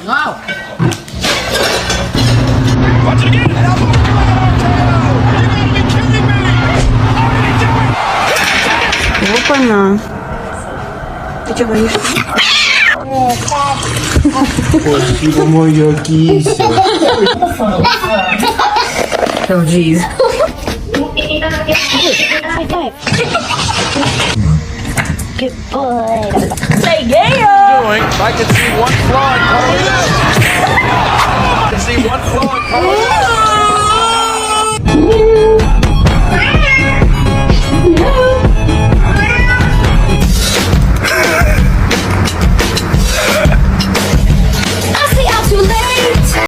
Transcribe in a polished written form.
Wow. Once again, and up. You gotta be kidding me! How did he do it? Опа-на. Ты что, боишься? Спасибо, моя кися. Oh, jeez. Good boy. Say yeah! I can see one flaw in coloring. I can see one flaw in coloring.